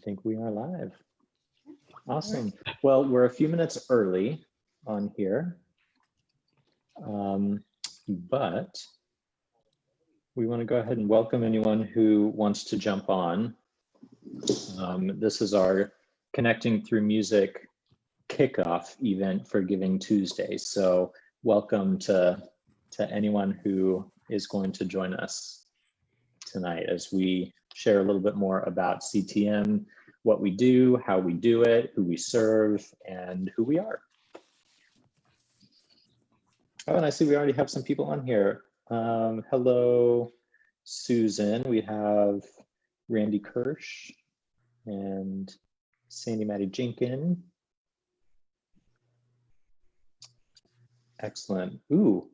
think we are live. Awesome. Well, we're a few minutes early on here, but we want to go ahead and welcome anyone who wants to jump on. This is our Connecting Through Music kickoff event for Giving Tuesday. So welcome to anyone who is going to join us tonight as we share a little bit more about CTM, what we do, how we do it, who we serve, and who we are. Oh, and I see we already have some people on here. Hello, Susan. We have Randy Kirsch and Sandy Maddie Jenkins. Excellent. Ooh,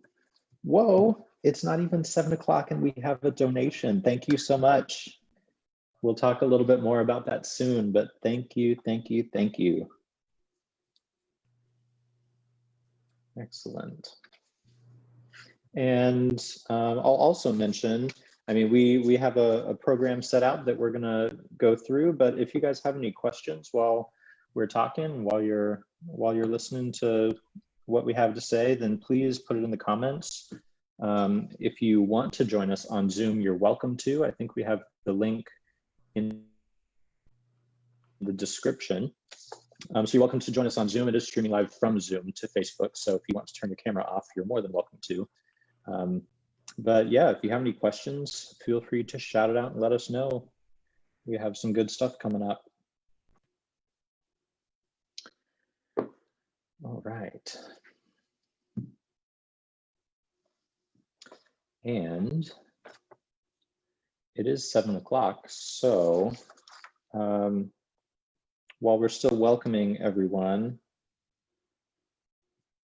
whoa, it's not even 7 o'clock and we have a donation. Thank you so much. We'll talk a little bit more about that soon, but thank you, thank you, thank you. Excellent. And I'll also mention, I mean, we have a program set out that we're gonna go through, but if you guys have any questions while we're talking, while you're listening to what we have to say, then please put it in the comments. If you want to join us on Zoom, you're welcome to. I think we have the link in the description. So you're welcome to join us on Zoom. It is streaming live from Zoom to Facebook. So if you want to turn your camera off, you're more than welcome to. But yeah, if you have any questions, feel free to shout it out and let us know. We have some good stuff coming up. All right. And it is 7 o'clock, so while we're still welcoming everyone,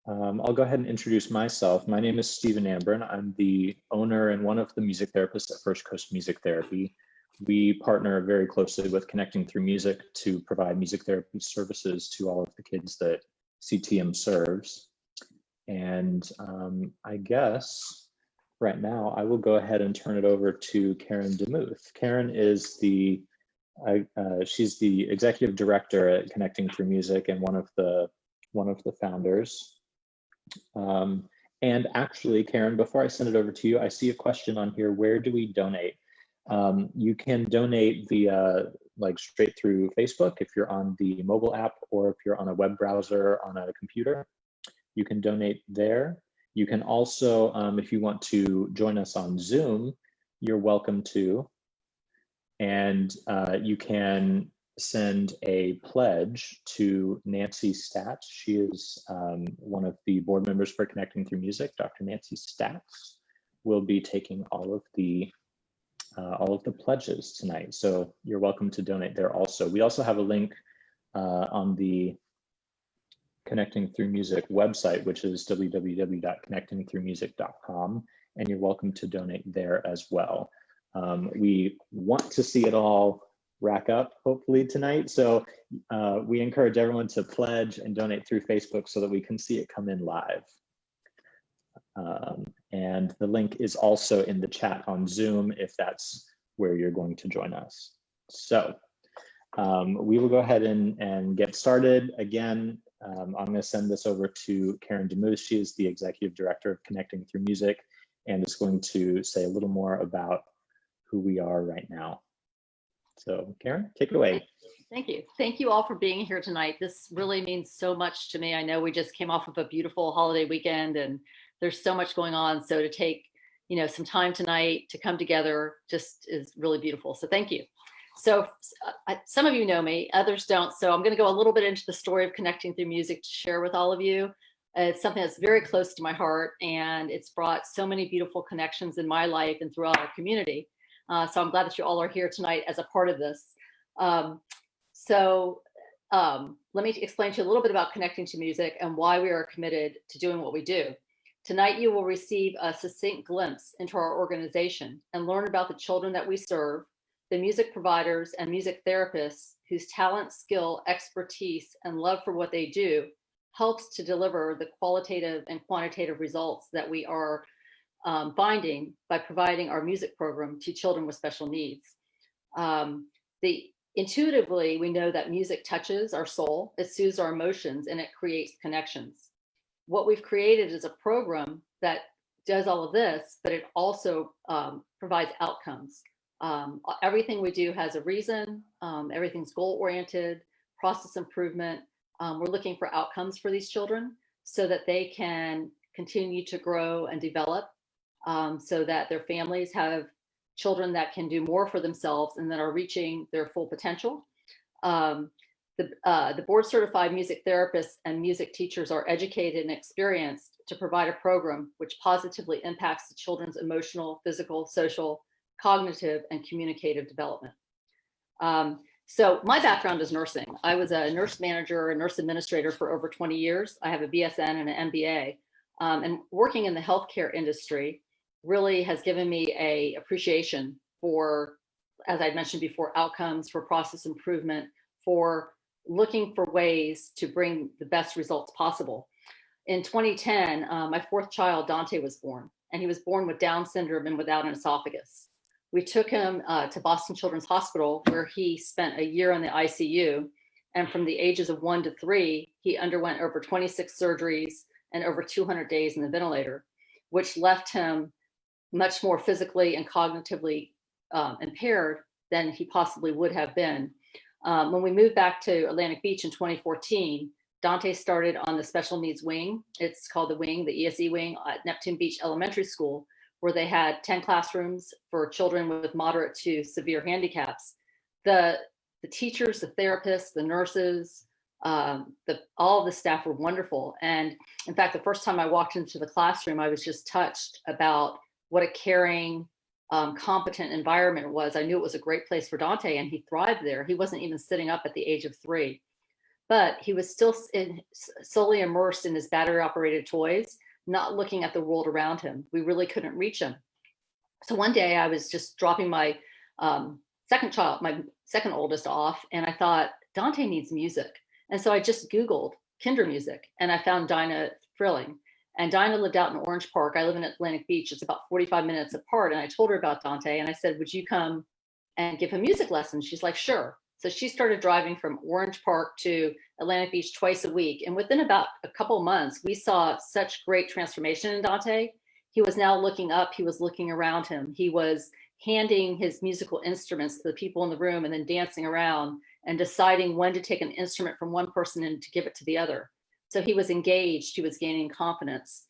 I'll go ahead and introduce myself. My name is Stephen Ambrin. I'm the owner and one of the music therapists at First Coast Music Therapy. We partner very closely with Connecting Through Music to provide music therapy services to all of the kids that CTM serves. And I guess right now, I will go ahead and turn it over to Karen DeMuth. Karen is she's the executive director at Connecting Through Music and one of the founders. And actually, Karen, before I send it over to you, I see a question on here. Where do we donate? You can donate via straight through Facebook if you're on the mobile app, or if you're on a web browser on a computer, you can donate there. You can also, if you want to join us on Zoom, you're welcome to. And you can send a pledge to Nancy Statz. She is one of the board members for Connecting Through Music. Dr. Nancy Statz will be taking all of the pledges tonight. So you're welcome to donate there also. We also have a link on the Connecting Through Music website, which is www.connectingthroughmusic.com, and you're welcome to donate there as well. We want to see it all rack up, hopefully tonight, so we encourage everyone to pledge and donate through Facebook so that we can see it come in live. And the link is also in the chat on Zoom if that's where you're going to join us. So we will go ahead and get started. Again, I'm going to send this over to Karen DeMuth. She is the executive director of Connecting Through Music and is going to say a little more about who we are right now. So Karen, take it away. Thank you. Thank you all for being here tonight. This really means so much to me. I know we just came off of a beautiful holiday weekend and there's so much going on. So to take, some time tonight to come together just is really beautiful. So thank you. So some of you know me, others don't. So I'm going to go a little bit into the story of Connecting Through Music to share with all of you. It's something that's very close to my heart, and it's brought so many beautiful connections in my life and throughout our community. So I'm glad that you all are here tonight as a part of this. Let me explain to you a little bit about Connecting to Music and why we are committed to doing what we do. Tonight, you will receive a succinct glimpse into our organization and learn about the children that we serve, the music providers and music therapists whose talent, skill, expertise, and love for what they do helps to deliver the qualitative and quantitative results that we are finding by providing our music program to children with special needs. The intuitively, we know that music touches our soul, it soothes our emotions, and it creates connections. What we've created is a program that does all of this, but it also provides outcomes. Everything we do has a reason. Everything's goal oriented, process improvement. We're looking for outcomes for these children so that they can continue to grow and develop, so that their families have children that can do more for themselves and that are reaching their full potential. Um, the board certified music therapists and music teachers are educated and experienced to provide a program which positively impacts the children's emotional, physical, social, cognitive, and communicative development. So my background is nursing. I was a nurse manager, a nurse administrator for over 20 years. I have a BSN and an MBA. And working in the healthcare industry really has given me a appreciation for, as I mentioned before, outcomes, for process improvement, for looking for ways to bring the best results possible. In 2010, my fourth child, Dante, was born, and he was born with Down syndrome and without an esophagus. We took him to Boston Children's Hospital, where he spent a year in the ICU. And from the ages of 1 to 3, he underwent over 26 surgeries and over 200 days in the ventilator, which left him much more physically and cognitively impaired than he possibly would have been. When we moved back to Atlantic Beach in 2014, Dante started on the special needs wing. It's called the wing, the ESE wing at Neptune Beach Elementary School, where they had 10 classrooms for children with moderate to severe handicaps. The teachers, the therapists, the nurses, all of the staff were wonderful. And in fact, the first time I walked into the classroom, I was just touched about what a caring, competent environment it was. I knew it was a great place for Dante, and he thrived there. He wasn't even sitting up at the age of 3, but he was still solely immersed in his battery operated toys, not looking at the world around him. We really couldn't reach him. So one day I was just dropping my my second oldest off, and I thought, Dante needs music. And so I just Googled kinder music, and I found Dinah Thrilling. And Dinah lived out in Orange Park. I live in Atlantic Beach. It's about 45 minutes apart. And I told her about Dante, and I said, would you come and give him music lessons? She's like, sure. So she started driving from Orange Park to Atlantic Beach twice a week. And within about a couple months, we saw such great transformation in Dante. He was now looking up, he was looking around him. He was handing his musical instruments to the people in the room and then dancing around and deciding when to take an instrument from one person and to give it to the other. So he was engaged, he was gaining confidence.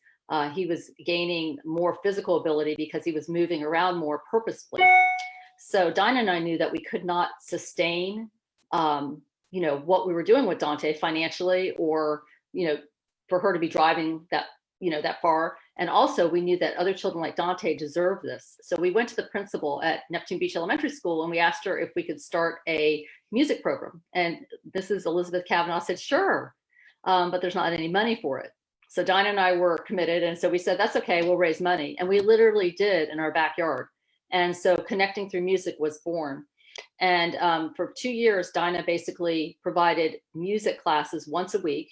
He was gaining more physical ability because he was moving around more purposefully. So Dinah and I knew that we could not sustain, what we were doing with Dante financially, or, for her to be driving that, that far. And also we knew that other children like Dante deserved this. So we went to the principal at Neptune Beach Elementary School, and we asked her if we could start a music program. And this is Elizabeth Kavanaugh said, sure, but there's not any money for it. So Dinah and I were committed. And so we said, that's okay, we'll raise money. And we literally did in our backyard. And so Connecting Through Music was born. And for 2 years, Dinah basically provided music classes once a week.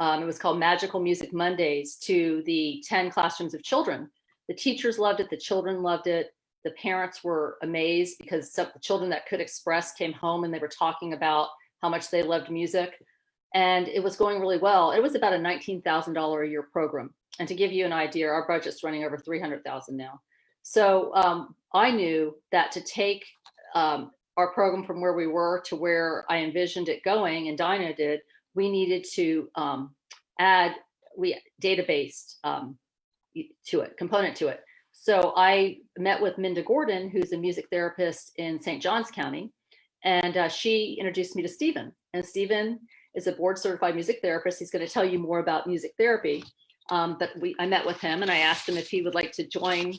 It was called Magical Music Mondays to the 10 classrooms of children. The teachers loved it, the children loved it. The parents were amazed because some the children that could express came home and they were talking about how much they loved music. And it was going really well. It was about a $19,000 a year program. And to give you an idea, our budget's running over $300,000 now. So I knew that to take our program from where we were to where I envisioned it going, and Dinah did, we needed to add database to it, component to it. So I met with Minda Gordon, who's a music therapist in St. Johns County, and she introduced me to Stephen. And Stephen is a board certified music therapist. He's going to tell you more about music therapy. But I met with him and I asked him if he would like to join,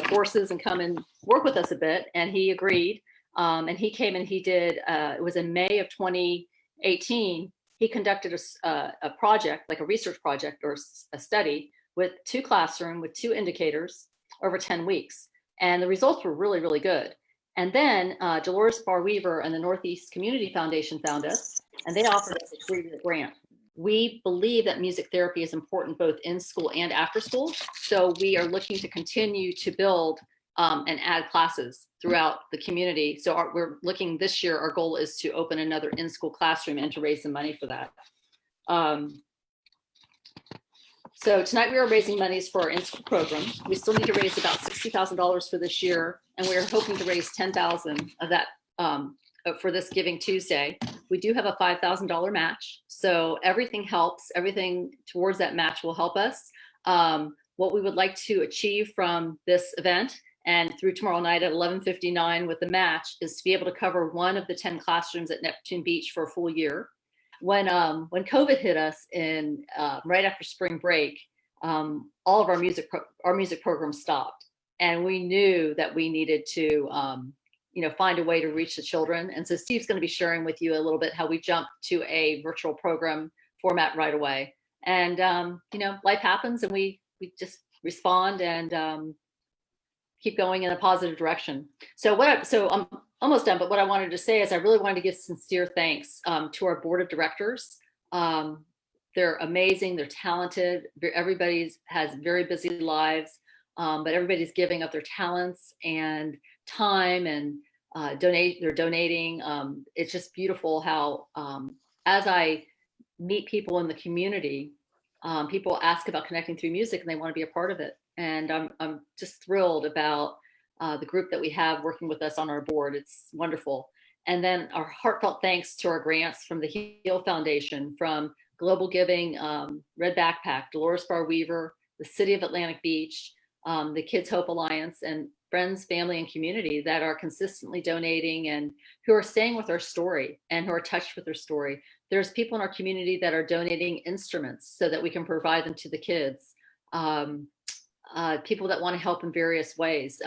forces and come and work with us a bit. And he agreed. And he came and he did, it was in May of 2018. He conducted a project, like a research project or a study with 2 classrooms with 2 indicators over 10 weeks. And the results were really, really good. And then Dolores Barr Weaver and the Northeast Community Foundation found us, and they offered us a 3-year grant. We believe that music therapy is important both in school and after school. So we are looking to continue to build and add classes throughout the community. So we're looking this year, our goal is to open another in-school classroom and to raise some money for that. So tonight we are raising monies for our in-school program. We still need to raise about $60,000 for this year, and we are hoping to raise $10,000 of that for this Giving Tuesday. We do have a $5,000 match, so everything helps. Everything towards that match will help us. What we would like to achieve from this event and through tomorrow night at 11:59 with the match is to be able to cover one of the 10 classrooms at Neptune Beach for a full year. When COVID hit us in right after spring break, all of our music programs stopped, and we knew that we needed to find a way to reach the children. And so Steve's going to be sharing with you a little bit how we jumped to a virtual program format right away. And life happens, and we just respond and keep going in a positive direction. So I'm almost done, but what I wanted to say is I really wanted to give sincere thanks to our board of directors. They're amazing, they're talented, everybody has very busy lives, but everybody's giving up their talents and time and they're donating. It's just beautiful how as I meet people in the community, people ask about connecting through music and they want to be a part of it. And I'm just thrilled about the group that we have working with us on our board. It's wonderful. And then our heartfelt thanks to our grants from the HEAL Foundation, from Global Giving, Red Backpack, Dolores Barr Weaver, the City of Atlantic Beach, the Kids Hope Alliance, and friends, family, and community that are consistently donating and who are staying with our story and who are touched with their story. There's people in our community that are donating instruments so that we can provide them to the kids. People that want to help in various ways.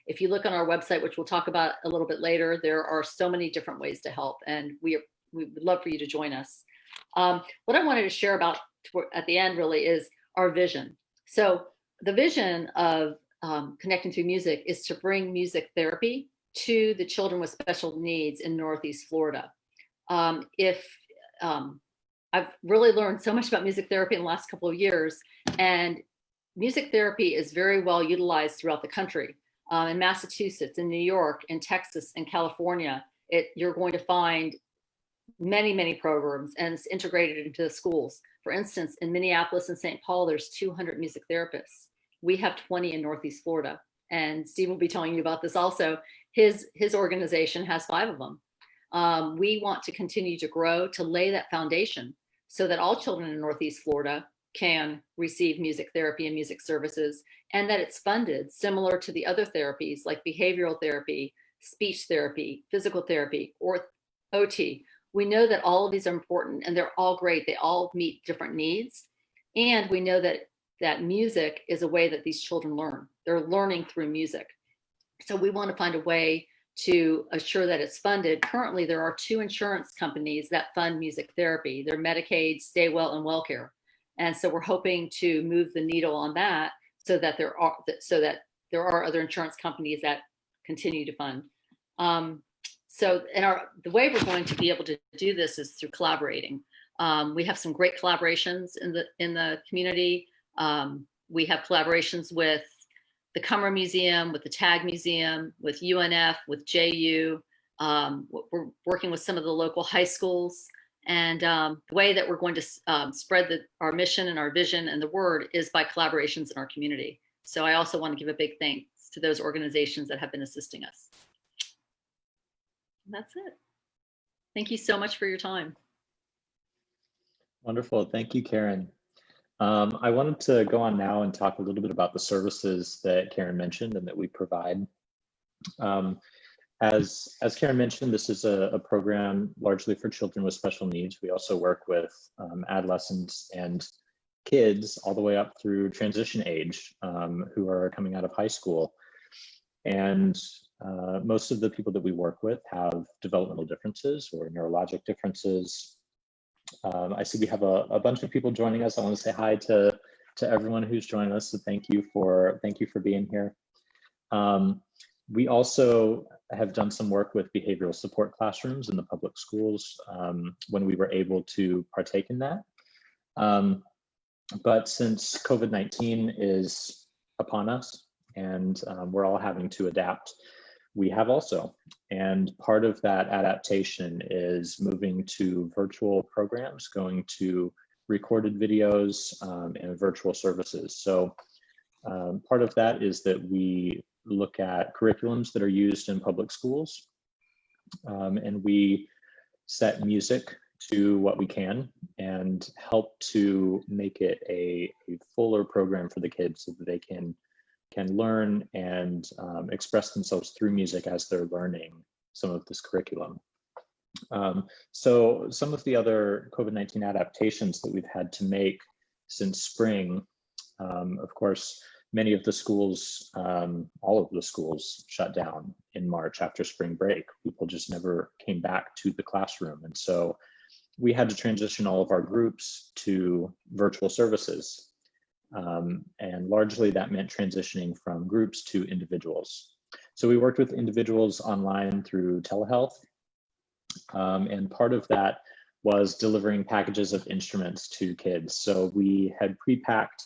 If you look on our website, which we'll talk about a little bit later, there are so many different ways to help, and we would love for you to join us. What I wanted to share about at the end really is our vision. So the vision of Connecting Through Music is to bring music therapy to the children with special needs in Northeast Florida. I've really learned so much about music therapy in the last couple of years, and music therapy is very well utilized throughout the country. In Massachusetts, in New York, in Texas, in California, you're going to find many, many programs, and it's integrated into the schools. For instance, in Minneapolis and St. Paul, there's 200 music therapists. We have 20 in Northeast Florida. And Steve will be telling you about this also. His organization has 5 of them. We want to continue to grow, to lay that foundation so that all children in Northeast Florida can receive music therapy and music services, and that it's funded similar to the other therapies like behavioral therapy, speech therapy, physical therapy, or OT. We know that all of these are important and they're all great. They all meet different needs. And we know that music is a way that these children learn. They're learning through music. So we want to find a way to assure that it's funded. Currently, there are 2 insurance companies that fund music therapy. They're Medicaid, Staywell, and WellCare. And so we're hoping to move the needle on that so that there are other insurance companies that continue to fund. The way we're going to be able to do this is through collaborating. We have some great collaborations in the community. We have collaborations with the Cummer Museum, with the Tag Museum, with UNF, with JU. We're working with some of the local high schools. And the way that we're going to spread our mission and our vision and the word is by collaborations in our community. So I also want to give a big thanks to those organizations that have been assisting us. And that's it. Thank you so much for your time. Wonderful. Thank you, Karen. I wanted to go on now and talk a little bit about the services that Karen mentioned and that we provide. As Karen mentioned, this is a program largely for children with special needs. We also work with adolescents and kids all the way up through transition age who are coming out of high school. And most of the people that we work with have developmental differences or neurologic differences. I see we have a bunch of people joining us. I want to say hi to everyone who's joining us. So thank you for being here. We also have done some work with behavioral support classrooms in the public schools when we were able to partake in that. But since COVID-19 is upon us, and we're all having to adapt. We have also, and part of that adaptation is moving to virtual programs, going to recorded videos and virtual services. So part of that is that we look at curriculums that are used in public schools, and we set music to what we can and help to make it a fuller program for the kids so that they can learn and express themselves through music as they're learning some of this curriculum. So some of the other COVID-19 adaptations that we've had to make since spring, of course, many of the schools, all of the schools shut down in March after spring break. People just never came back to the classroom. And so we had to transition all of our groups to virtual services. And largely that meant transitioning from groups to individuals. So we worked with individuals online through telehealth. And part of that was delivering packages of instruments to kids. So we had pre-packed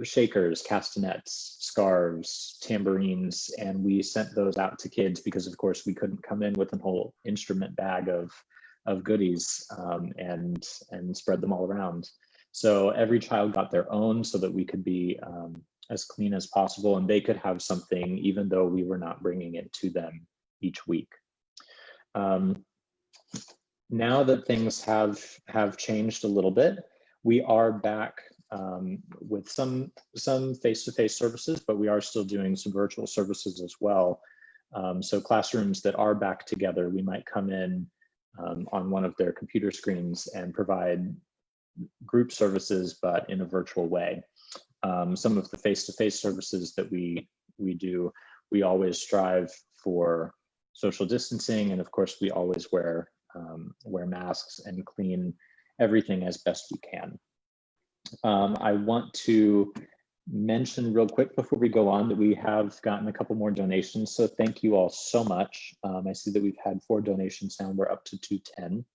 shakers, castanets, scarves, tambourines, and we sent those out to kids because of course we couldn't come in with a whole instrument bag of goodies and spread them all around. So every child got their own so that we could be as clean as possible and they could have something even though we were not bringing it to them each week. Now that things have changed a little bit, we are back with some face-to-face services, but we are still doing some virtual services as well. So classrooms that are back together, we might come in on one of their computer screens and provide group services, but in a virtual way. Some of the face-to-face services that we do, we always strive for social distancing, and of course we always wear masks and clean everything as best we can. I want to mention real quick before we go on that we have gotten a couple more donations, so thank you all so much. I see that we've had 4 donations now, we're up to 210.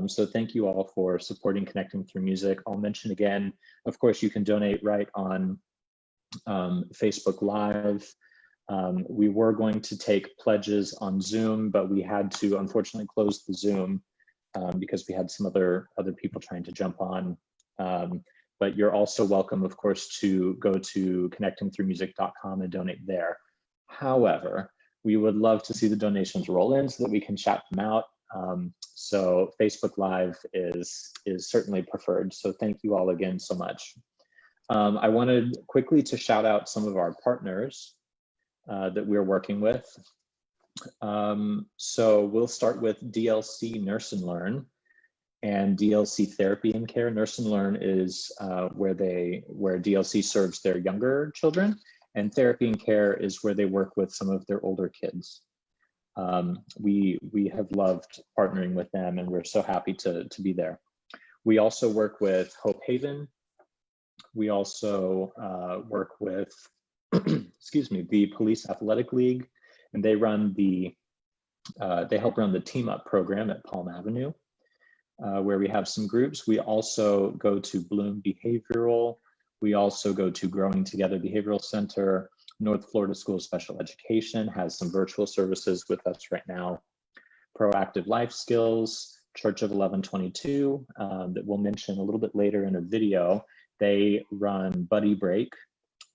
So thank you all for supporting Connecting Through Music. I'll mention again, of course, you can donate right on Facebook Live. We were going to take pledges on Zoom, but we had to unfortunately close the Zoom because we had some other people trying to jump on. But you're also welcome, of course, to go to connectingthroughmusic.com and donate there. However, we would love to see the donations roll in so that we can chat them out. So Facebook Live is certainly preferred. So thank you all again so much. I wanted quickly to shout out some of our partners that we're working with. So we'll start with DLC Nurse and Learn and DLC Therapy and Care. Nurse and Learn is where DLC serves their younger children, and Therapy and Care is where they work with some of their older kids. We have loved partnering with them, and we're so happy to be there. We also work with Hope Haven. We also work with, excuse me, the Police Athletic League, and they help run the Team Up program at Palm Avenue, where we have some groups. We also go to Bloom Behavioral. We also go to Growing Together Behavioral Center. North Florida School of Special Education has some virtual services with us right now. Proactive Life Skills, Church of 1122, that we'll mention a little bit later in a video. They run Buddy Break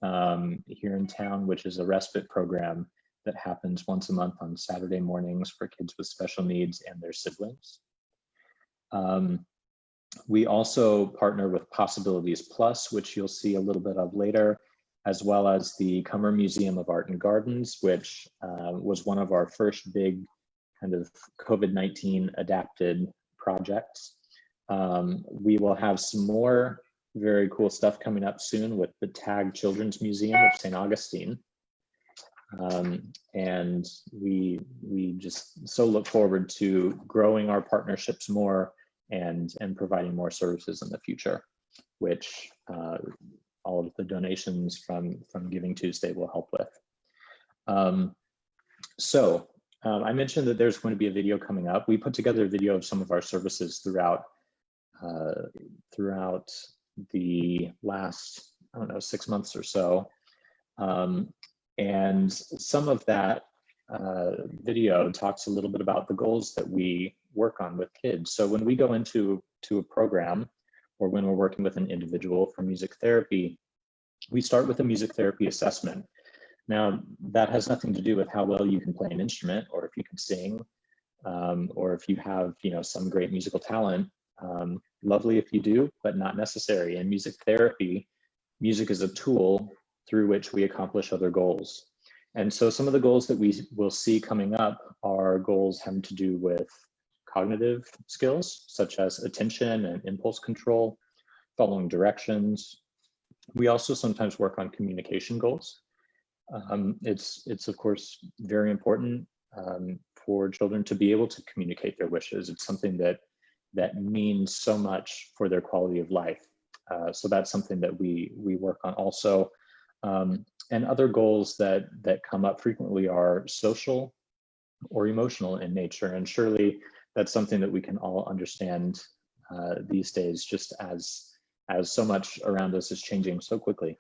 here in town, which is a respite program that happens once a month on Saturday mornings for kids with special needs and their siblings. We also partner with Possibilities Plus, which you'll see a little bit of later, as well as the Cummer Museum of Art and Gardens, which was one of our first big kind of COVID-19 adapted projects. We will have some more very cool stuff coming up soon with the Tag Children's Museum of St. Augustine. And we just so look forward to growing our partnerships more and providing more services in the future, which all of the donations from Giving Tuesday will help with. I mentioned that there's going to be a video coming up. We put together a video of some of our services throughout the last, I don't know, 6 months or so. And some of that video talks a little bit about the goals that we work on with kids. So when we go into a program, or when we're working with an individual for music therapy, we start with a music therapy assessment. Now, that has nothing to do with how well you can play an instrument, or if you can sing, or if you have, some great musical talent. Lovely if you do, but not necessary. In music therapy, music is a tool through which we accomplish other goals. And so some of the goals that we will see coming up are goals having to do with cognitive skills, such as attention and impulse control, following directions. We also sometimes work on communication goals. It's of course very important for children to be able to communicate their wishes. It's something that means so much for their quality of life. So that's something that we work on also. And other goals that come up frequently are social or emotional in nature. And surely that's something that we can all understand these days, just as so much around us is changing so quickly.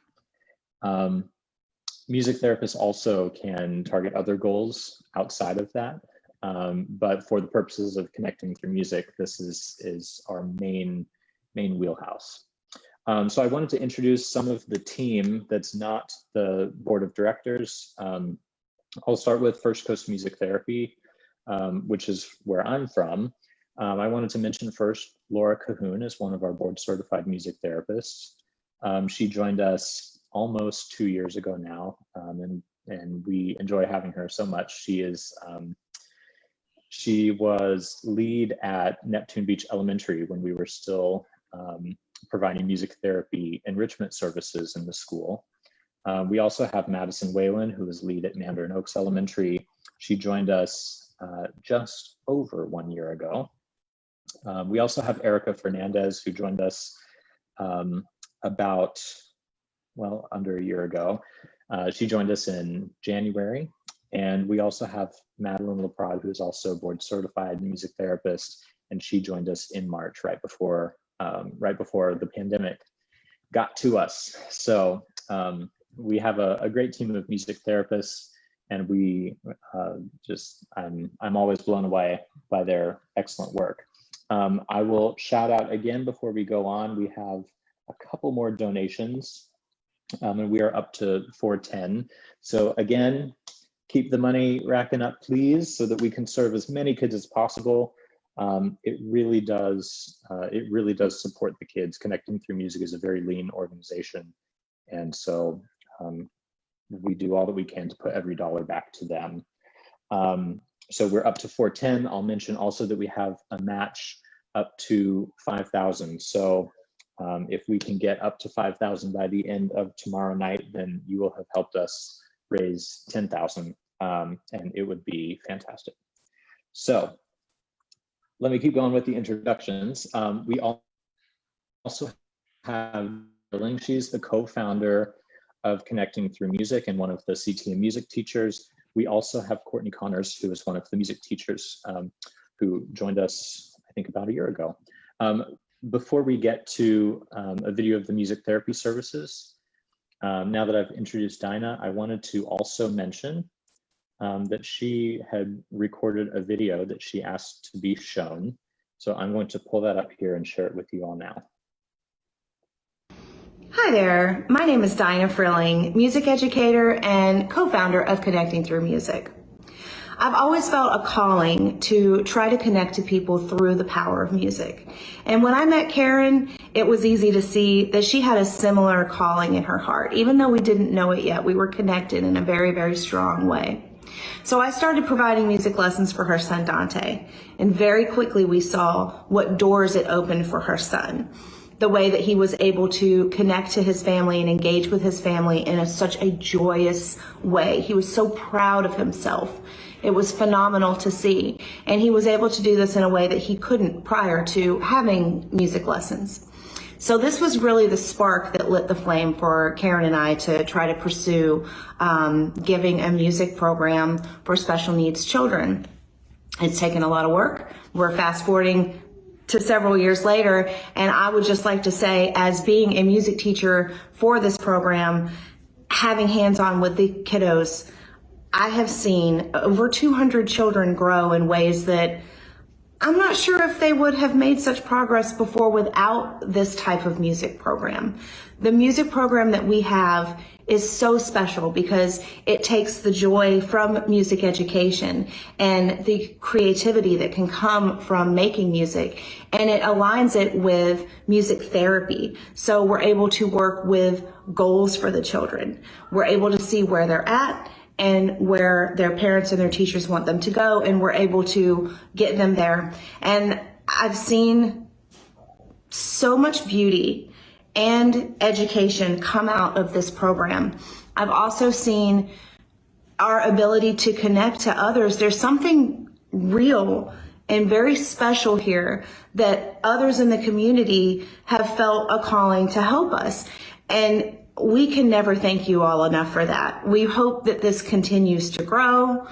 Music therapists also can target other goals outside of that. But for the purposes of connecting through music, this is our main wheelhouse. So I wanted to introduce some of the team that's not the board of directors. I'll start with First Coast Music Therapy, which is where I'm from. I wanted to mention first Laura Cahoon is one of our board certified music therapists. She joined us almost 2 years ago now, and we enjoy having her so much. She was lead at Neptune Beach Elementary when we were still providing music therapy enrichment services in the school. We also have Madison Whalen, who is lead at Mandarin Oaks Elementary. She joined us just over 1 year ago. We also have Erica Fernandez, who joined us under a year ago. She joined us in January. And we also have Madeline LaPrade, who is also board certified music therapist, and she joined us in March, right before the pandemic got to us. So we have a great team of music therapists, and we I'm always blown away by their excellent work. I will shout out again before we go on. We have a couple more donations, and we are up to 410. So again, keep the money racking up, please, so that we can serve as many kids as possible. It really does support the kids. Connecting Through Music is a very lean organization, and so we do all that we can to put every dollar back to them. So we're up to 410. I'll mention also that we have a match up to 5,000. So if we can get up to 5,000 by the end of tomorrow night, then you will have helped us raise 10,000, and it would be fantastic. So let me keep going with the introductions. We also have Ling. She's the co-founder of Connecting Through Music and one of the CTM music teachers. We also have Courtney Connors, who is one of the music teachers who joined us, I think, about a year ago. Before we get to a video of the music therapy services, now that I've introduced Dinah, I wanted to also mention that she had recorded a video that she asked to be shown. So I'm going to pull that up here and share it with you all now. Hi there, my name is Dinah Frilling, music educator and co-founder of Connecting Through Music. I've always felt a calling to try to connect to people through the power of music. And when I met Karen, it was easy to see that she had a similar calling in her heart. Even though we didn't know it yet, we were connected in a very, very strong way. So I started providing music lessons for her son, Dante. And very quickly we saw what doors it opened for her son. The way that he was able to connect to his family and engage with his family in such a joyous way. He was so proud of himself. It was phenomenal to see. And he was able to do this in a way that he couldn't prior to having music lessons. So this was really the spark that lit the flame for Karen and I to try to pursue giving a music program for special needs children. It's taken a lot of work. We're fast forwarding to several years later, and I would just like to say, as being a music teacher for this program, having hands-on with the kiddos, I have seen over 200 children grow in ways that I'm not sure if they would have made such progress before without this type of music program. The music program that we have is so special because it takes the joy from music education and the creativity that can come from making music, and it aligns it with music therapy. So we're able to work with goals for the children. We're able to see where they're at and where their parents and their teachers want them to go, and we're able to get them there. And I've seen so much beauty and education come out of this program. I've also seen our ability to connect to others. There's something real and very special here that others in the community have felt a calling to help us. And we can never thank you all enough for that. We hope that this continues to grow.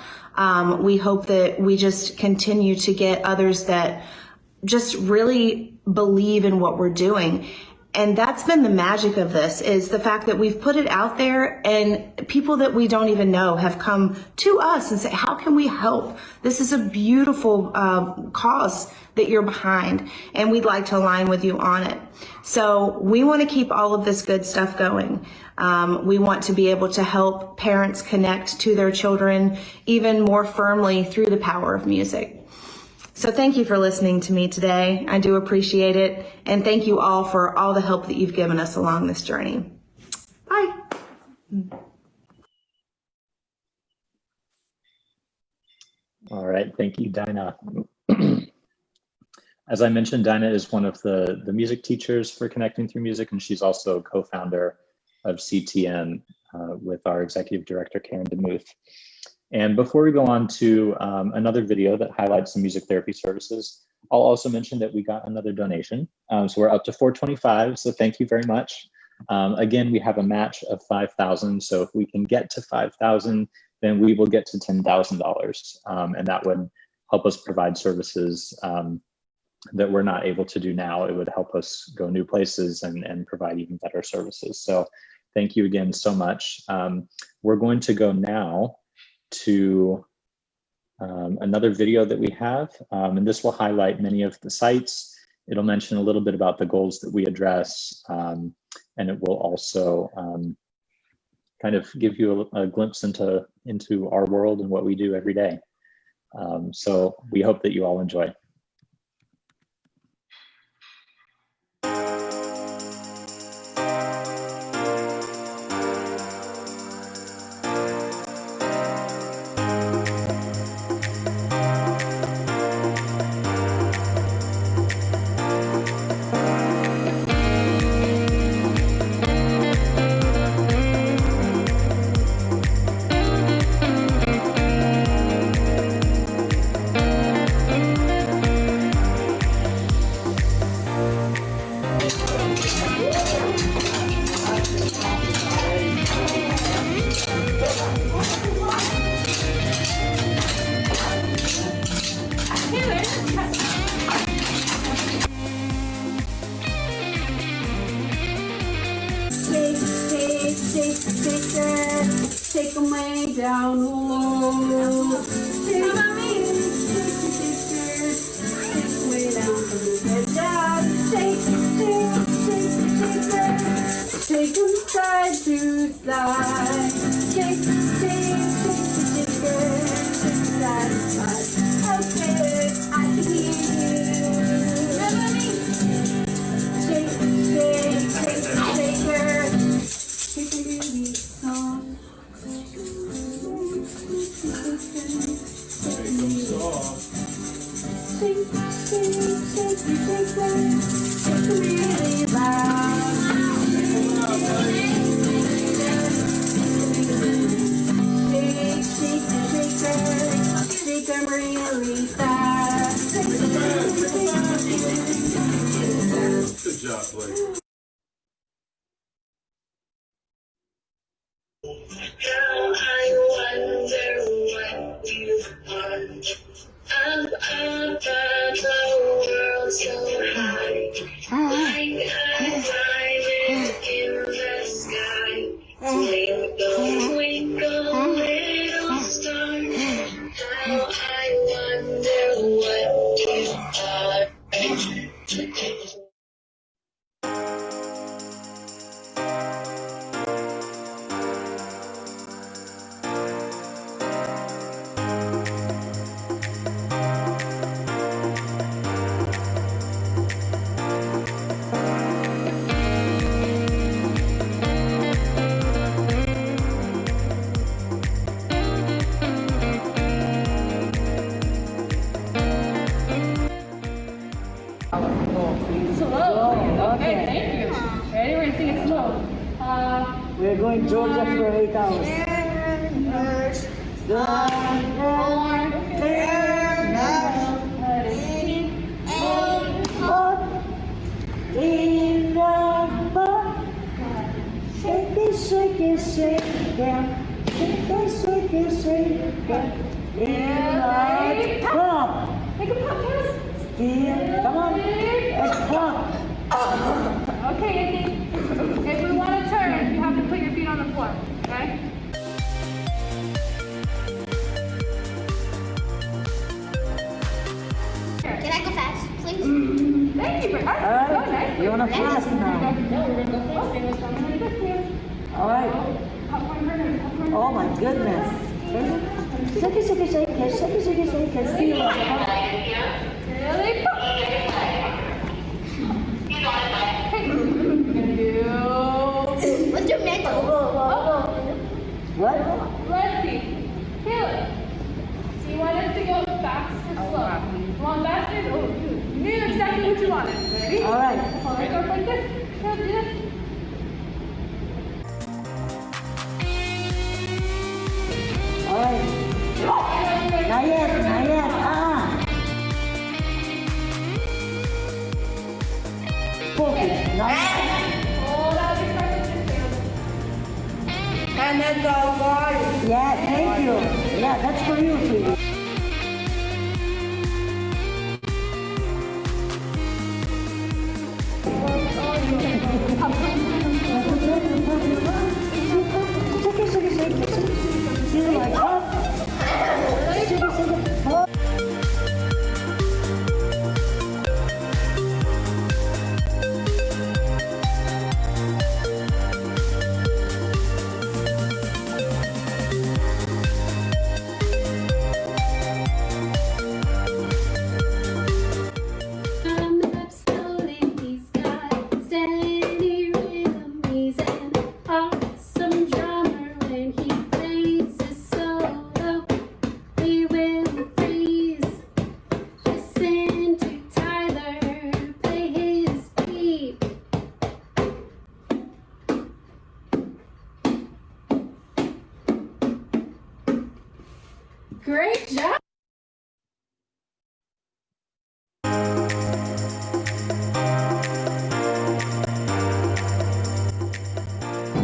We hope that we just continue to get others that just really believe in what we're doing. And that's been the magic of this, is the fact that we've put it out there and people that we don't even know have come to us and say, how can we help? This is a beautiful cause that you're behind, and we'd like to align with you on it. So we want to keep all of this good stuff going. We want to be able to help parents connect to their children even more firmly through the power of music. So thank you for listening to me today. I do appreciate it. And thank you all for all the help that you've given us along this journey. Bye. All right, thank you, Dinah. As I mentioned, Dinah is one of the music teachers for Connecting Through Music, and she's also co-founder of CTM with our executive director, Karen DeMuth. And before we go on to another video that highlights some music therapy services, I'll also mention that we got another donation. So we're up to 425, so thank you very much. Again, we have a match of 5,000, so if we can get to 5,000, then we will get to $10,000, and that would help us provide services that we're not able to do now. It would help us go new places and provide even better services. So thank you again so much. We're going to go now to another video that we have, and this will highlight many of the sites. It'll mention a little bit about the goals that we address, and it will also kind of give you a glimpse into our world and what we do every day. So we hope that you all enjoy. Take them way down low. Take them way down from the head down. Take them side to side. Take side to side. Okay, I can hear you. Take a baby song. Really loud. Shake them really fast. Good job, Blake. Now I wonder what you want. Up above the world so high, like a diamond in the sky. Swing We're going Georgia for 8 hours. Shake it, shake it, shake it down. Shake it, shake it, shake it down. Come on. Make a podcast. Still, come on. Let's come. Okay, Andy. If we want to turn, you have to put your feet on the floor, okay? Can I go fast, please? Thank you for that. All right. So nice. You want to fast now? No, we're gonna go fast. All right. Oh my goodness. Shake it, shake it, shake it, shake it, shake it, shake it, still. Really? Let's do mental. What? Let's see. Caleb, do you want us to go fast or slow? You want faster? Oh, you knew exactly what you wanted. Ready? All right. All right, go like this. Caleb, do this. All right. Not yet, not yet. Focus. Not yet. Hold out your practice, Caleb. And then go forward. Yeah, thank you. Yeah, that's for you, sweetie. Coming up slowly, he's got steady rhythm. He's an awesome drummer when he plays his solo. We will freeze. Listen to Tyler play his beat. Great job.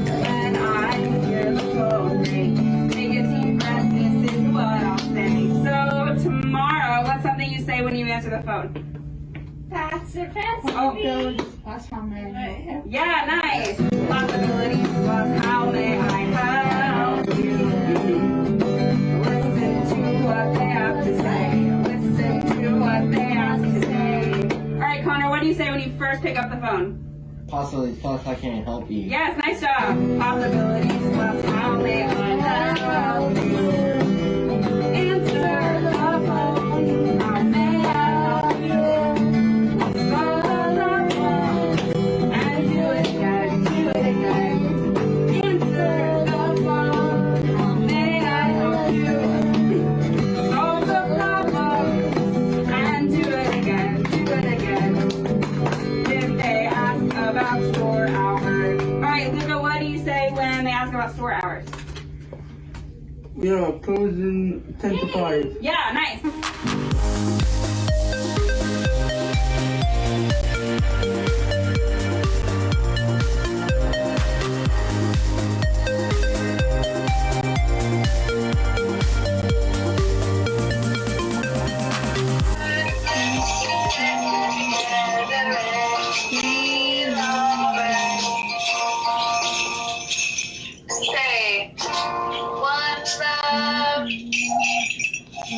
When I hear the phone ring, take a deep breath, this is what I'll say. So tomorrow, what's something you say when you answer the phone? Faster, faster. Oh, That's from there. yeah, nice. Possibilities of how may I help you? Listen to what they have to say. Listen to what they have to say. All right, Connor, what do you say when you first pick up the phone? Possibilities plus I can't help you. Yes, nice job. Possibilities plus how may I help you? Answer the phone. How may I help you? Go to the phone and do it again. Do it again. Answer the phone. How may I help you? Solve the problem and do it again. Do it again. If they ask about store hours. All right, Luca, what do you say when they ask about store hours? Yeah, closing 10 to 5. Yeah, nice. Say, what's up?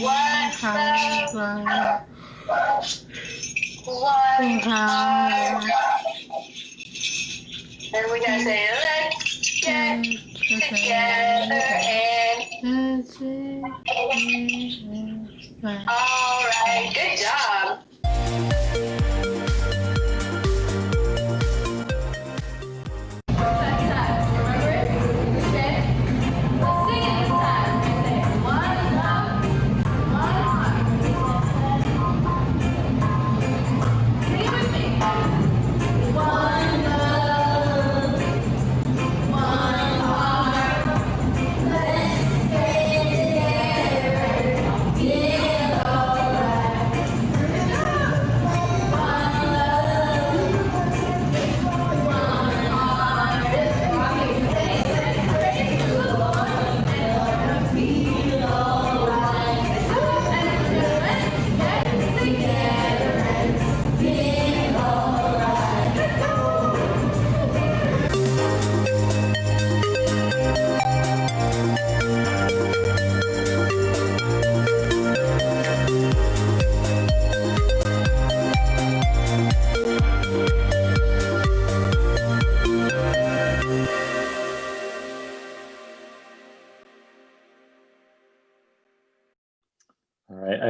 What's up? What are? And we gotta say, let's get together and. All right, good job. One love, one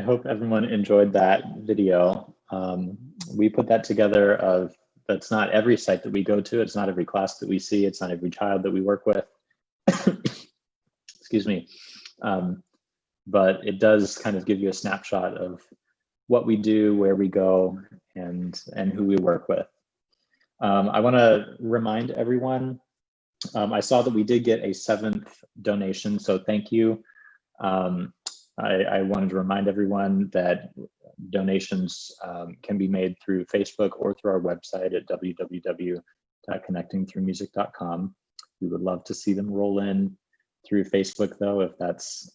hope everyone enjoyed that video. We put that together that's not every site that we go to. It's not every class that we see. It's not every child that we work with. Excuse me. But it does kind of give you a snapshot of what we do, where we go, and who we work with. I want to remind everyone, I saw that we did get a 7th donation, so thank you. I wanted to remind everyone that donations can be made through Facebook or through our website at www.connectingthroughmusic.com. We would love to see them roll in through Facebook, though, if that's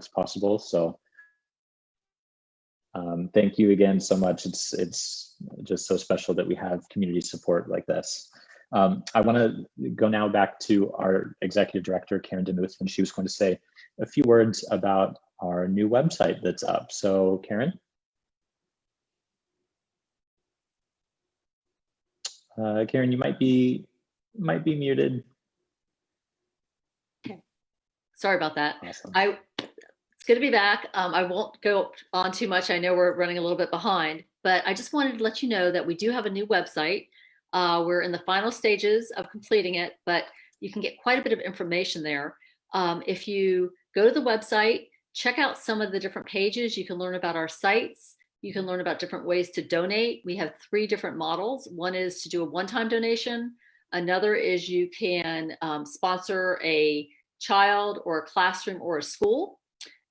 possible. So thank you again so much. It's just so special that we have community support like this. I want to go now back to our executive director, Karen DeMuth, and she was going to say a few words about our new website that's up. So Karen? Karen, you might be muted. Okay. Sorry about that. Awesome. It's good to be back. I won't go on too much. I know we're running a little bit behind, but I just wanted to let you know that we do have a new website. We're in the final stages of completing it, but you can get quite a bit of information there. If you go to the website, check out some of the different pages. You can learn about our sites. You can learn about different ways to donate. We have 3 different models. One is to do a one-time donation. Another is you can sponsor a child or a classroom or a school.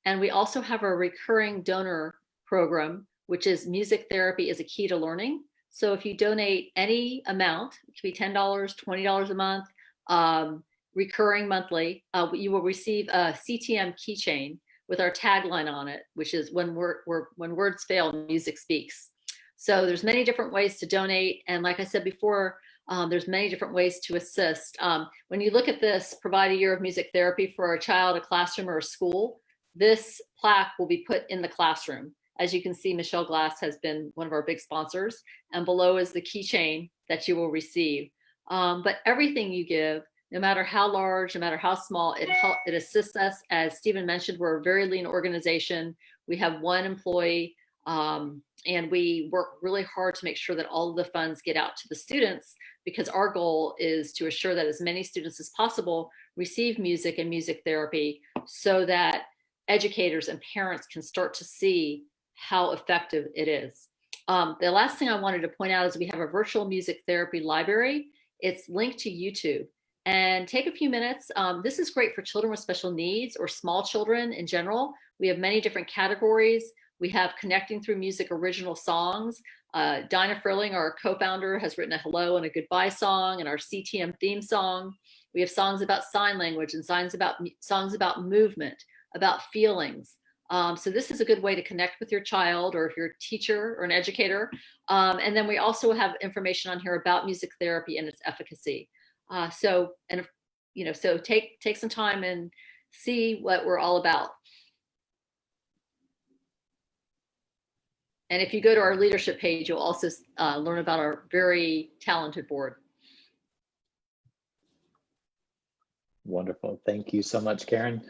And we also have a recurring donor program, which is music therapy is a key to learning. So if you donate any amount, it could be $10, $20 a month, recurring monthly, you will receive a CTM keychain with our tagline on it, which is when words fail, music speaks. So there's many different ways to donate. And like I said before, there's many different ways to assist. When you look at this, provide a year of music therapy for a child, a classroom, or a school, this plaque will be put in the classroom. As you can see, Michelle Glass has been one of our big sponsors, and below is the keychain that you will receive. But everything you give, no matter how large, no matter how small, it assists us. As Stephen mentioned, we're a very lean organization. We have 1 employee, and we work really hard to make sure that all of the funds get out to the students, because our goal is to assure that as many students as possible receive music and music therapy, so that educators and parents can start to see how effective it is. The last thing I wanted to point out is we have a virtual music therapy library. It's linked to YouTube. And take a few minutes. This is great for children with special needs or small children in general. We have many different categories. We have Connecting Through Music original songs. Dinah Frilling, our co-founder, has written a hello and a goodbye song, and our CTM theme song. We have songs about sign language and songs about movement, about feelings. So this is a good way to connect with your child, or if you're a teacher or an educator. And then we also have information on here about music therapy and its efficacy. So take some time and see what we're all about. And if you go to our leadership page, you'll also learn about our very talented board. Wonderful. Thank you so much, Karen.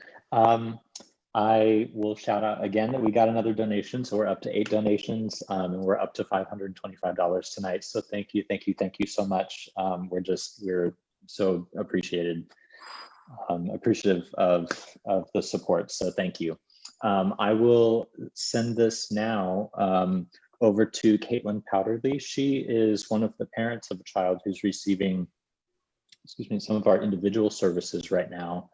I will shout out again that we got another donation. So we're up to 8 donations, and we're up to $525 tonight. So thank you so much. We're so appreciative of the support. So thank you. I will send this now over to Caitlin Powderly. She is one of the parents of a child who's receiving, some of our individual services right now.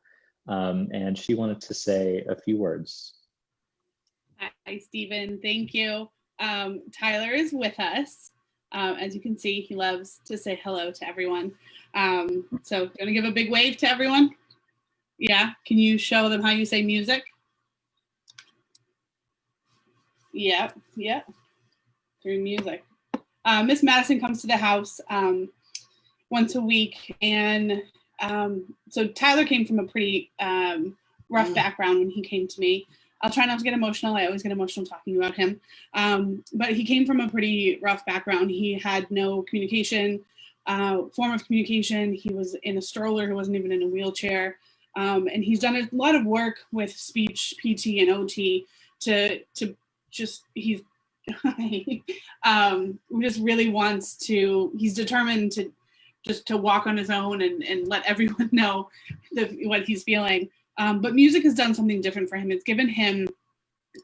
And she wanted to say a few words. Hi, Stephen. Thank you. Tyler is with us. As you can see, he loves to say hello to everyone. So gonna give a big wave to everyone. Yeah, can you show them how you say music? Yeah, through music. Miss Madison comes to the house once a week, and so Tyler came from a pretty rough background when he came to me. I'll try not to get emotional. I always get emotional talking about him. But he came from a pretty rough background. He had no communication, form of communication. He was in a stroller. He wasn't even in a wheelchair. And he's done a lot of work with speech, PT, and OT to just he's just really wants to. He's determined to just to walk on his own and let everyone know what he's feeling. But music has done something different for him. It's given him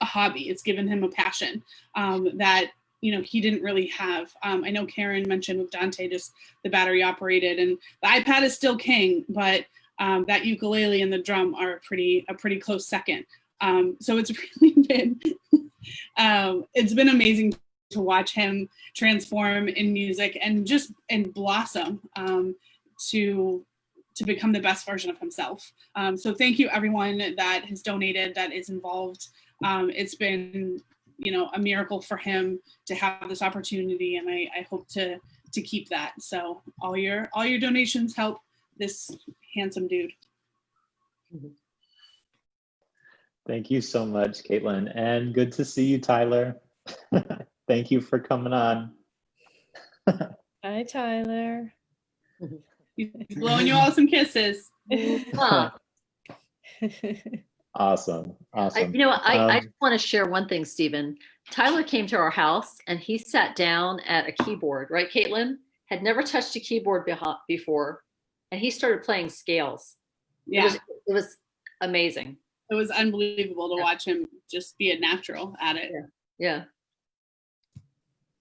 a hobby. It's given him a passion that he didn't really have. I know Karen mentioned with Dante just the battery operated, and the iPad is still king, but that ukulele and the drum are a pretty close second. So it's really been it's been amazing to watch him transform in music and blossom to become the best version of himself. So thank you everyone that has donated, that is involved. It's been a miracle for him to have this opportunity, and I hope to keep that. So all your donations help this handsome dude. Thank you so much, Caitlin, and good to see you, Tyler. Thank you for coming on. Hi, Tyler. He's blowing you all some kisses. Awesome. I just want to share one thing, Stephen. Tyler came to our house and he sat down at a keyboard, right, Caitlin? Had never touched a keyboard before, and he started playing scales. Yeah. It was amazing. It was unbelievable to watch him just be a natural at it. Yeah.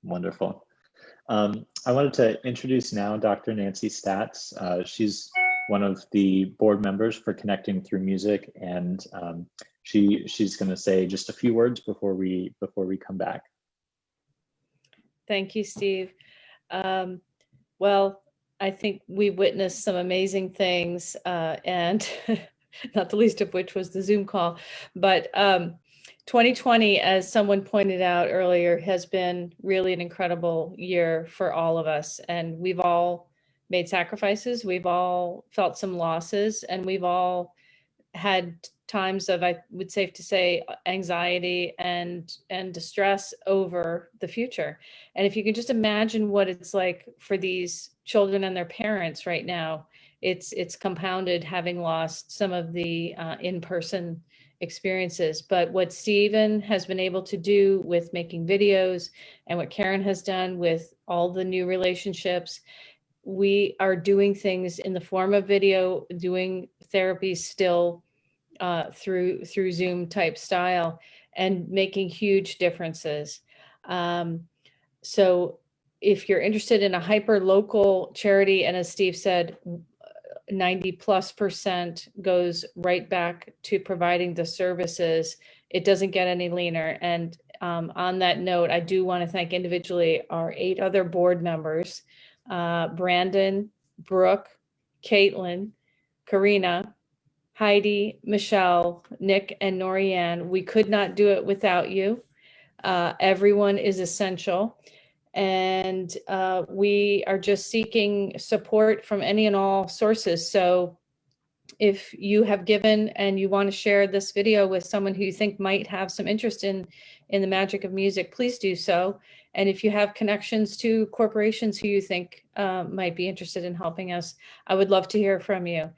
Wonderful. I wanted to introduce now Dr. Nancy Statz. She's one of the board members for Connecting Through Music, and she's going to say just a few words before we come back. Thank you, Steve. Well, I think we witnessed some amazing things, and not the least of which was the Zoom call. But 2020, as someone pointed out earlier, has been really an incredible year for all of us. And we've all made sacrifices. We've all felt some losses, and we've all had times of, I would safe to say, anxiety and distress over the future. And if you can just imagine what it's like for these children and their parents right now, it's compounded having lost some of the in-person experiences. But what Stephen has been able to do with making videos, and what Karen has done with all the new relationships, we are doing things in the form of video, doing therapy still through Zoom type style, and making huge differences. So if you're interested in a hyper local charity, and as Steve said, 90+% goes right back to providing the services, it doesn't get any leaner. And on that note, I do want to thank individually our 8 other board members, Brandon, Brooke, Caitlin, Karina, Heidi, Michelle, Nick, and Norianne. We could not do it without you. Everyone is essential. And we are just seeking support from any and all sources. So if you have given and you want to share this video with someone who you think might have some interest in the magic of music, please do so. And if you have connections to corporations who you think might be interested in helping us, I would love to hear from you.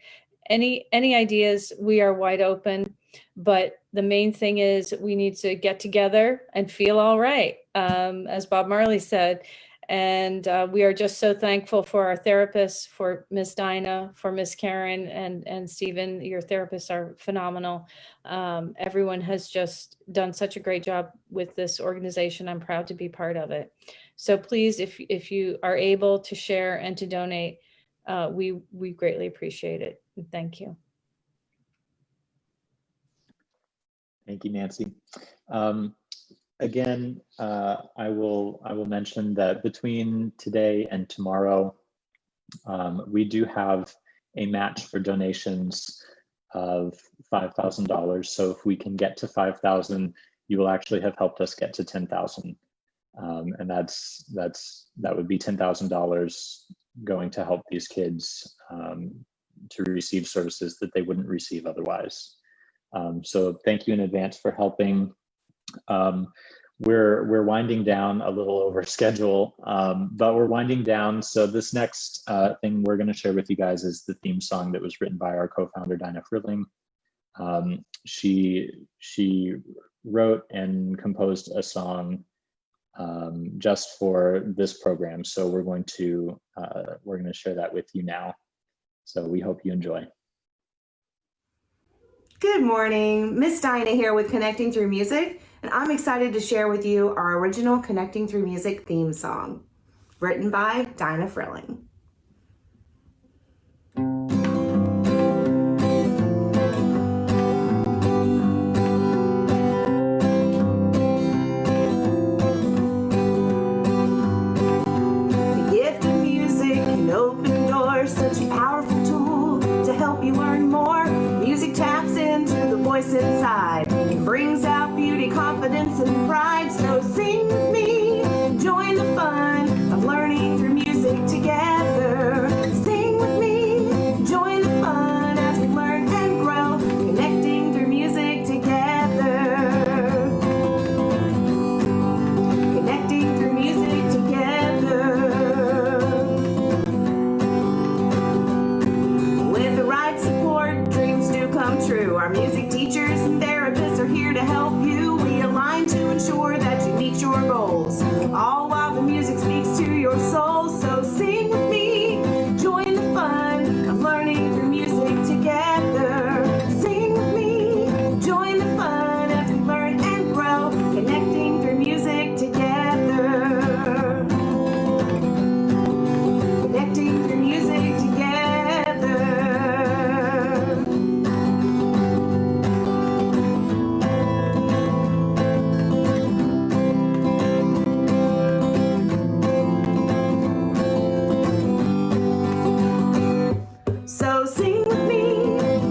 Any ideas, we are wide open, but the main thing is we need to get together and feel all right, as Bob Marley said. And we are just so thankful for our therapists, for Miss Dinah, for Miss Karen, and Stephen. Your therapists are phenomenal. Everyone has just done such a great job with this organization. I'm proud to be part of it. So please, if you are able to share and to donate, we greatly appreciate it. Thank you. Thank you, Nancy. Again, I will mention that between today and tomorrow, we do have a match for donations of $5,000. So if we can get to 5,000, you will actually have helped us get to 10,000, and that would be $10,000 going to help these kids to receive services that they wouldn't receive otherwise. So thank you in advance for helping. We're winding down a little over schedule, but we're winding down. So this next thing we're going to share with you guys is the theme song that was written by our co-founder, Dinah Frilling. She wrote and composed a song just for this program. So we're going to share that with you now. So we hope you enjoy. Good morning, Miss Dinah here with Connecting Through Music, and I'm excited to share with you our original Connecting Through Music theme song, written by Dinah Frilling. The gift of music can open doors, such a powerful tool to help you learn more. Music taps into the voice inside and brings out beauty, confidence, and pride. So sing with me, join the fun of learning through music together. Sing with me, join the fun as we learn and grow, connecting through music together. Connecting through music together. With the right support, dreams do come true. Our music teachers and therapists are here to help you. We align to ensure that you meet your goals, all while the music speaks to your soul. So sing with me, join the fun of learning through music together. Sing with me, join the fun as we learn and grow, connecting through music together. Connecting through music together. So sing with me,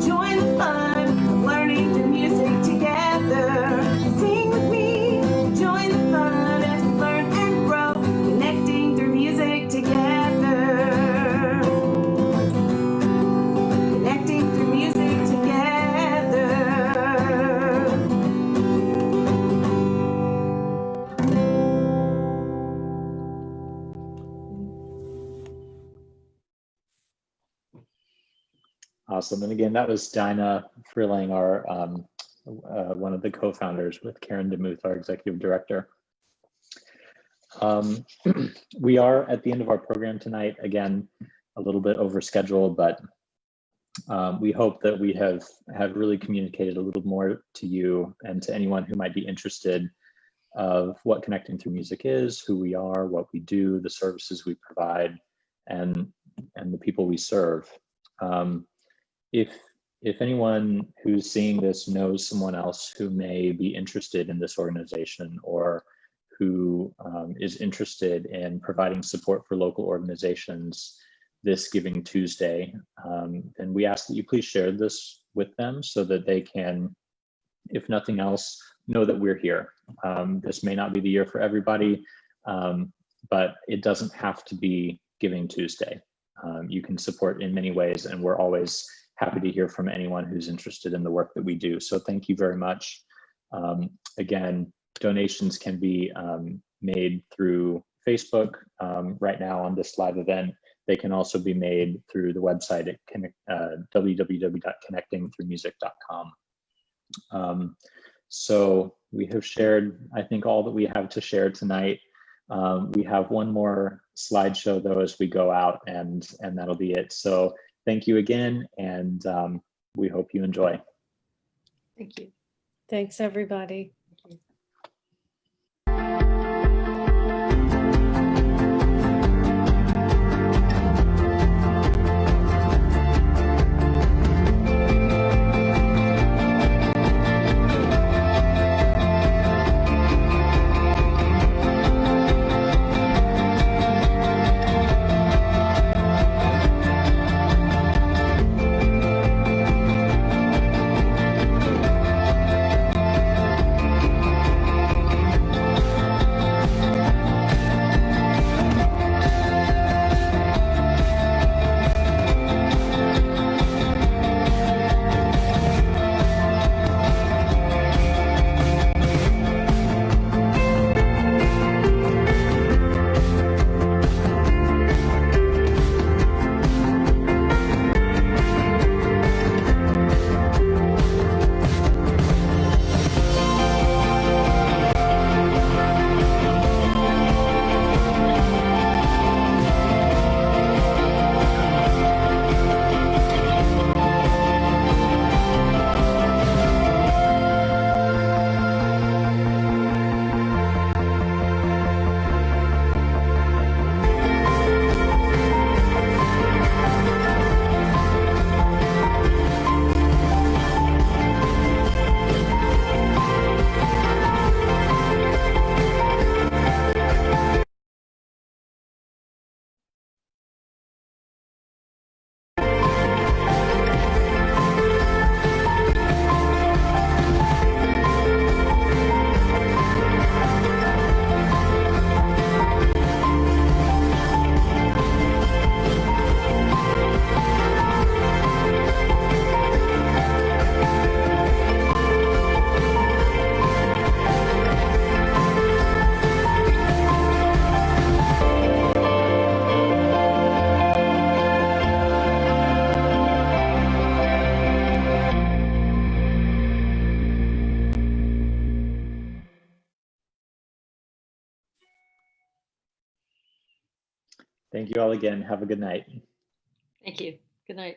join the fun of learning through music together. Sing with me, join the fun as we learn and grow, connecting through music together. Connecting through music together. Awesome. And again, that was Dinah Frilling, our one of the co-founders, with Karen DeMuth, our executive director. We are at the end of our program tonight. Again, a little bit over schedule, but we hope that we have really communicated a little more to you and to anyone who might be interested of what Connecting Through Music is, who we are, what we do, the services we provide, and the people we serve. If anyone who's seeing this knows someone else who may be interested in this organization, or who is interested in providing support for local organizations this Giving Tuesday, then we ask that you please share this with them so that they can, if nothing else, know that we're here. This may not be the year for everybody, but it doesn't have to be Giving Tuesday. You can support in many ways, and we're always happy to hear from anyone who's interested in the work that we do. So thank you very much. Again, donations can be made through Facebook right now on this live event. They can also be made through the website at www.connectingthroughmusic.com. So we have shared, I think, all that we have to share tonight. We have one more slideshow though as we go out, and that'll be it. So thank you again, and we hope you enjoy. Thank you. Thanks, everybody. Thank you all again. Have a good night. Thank you. Good night.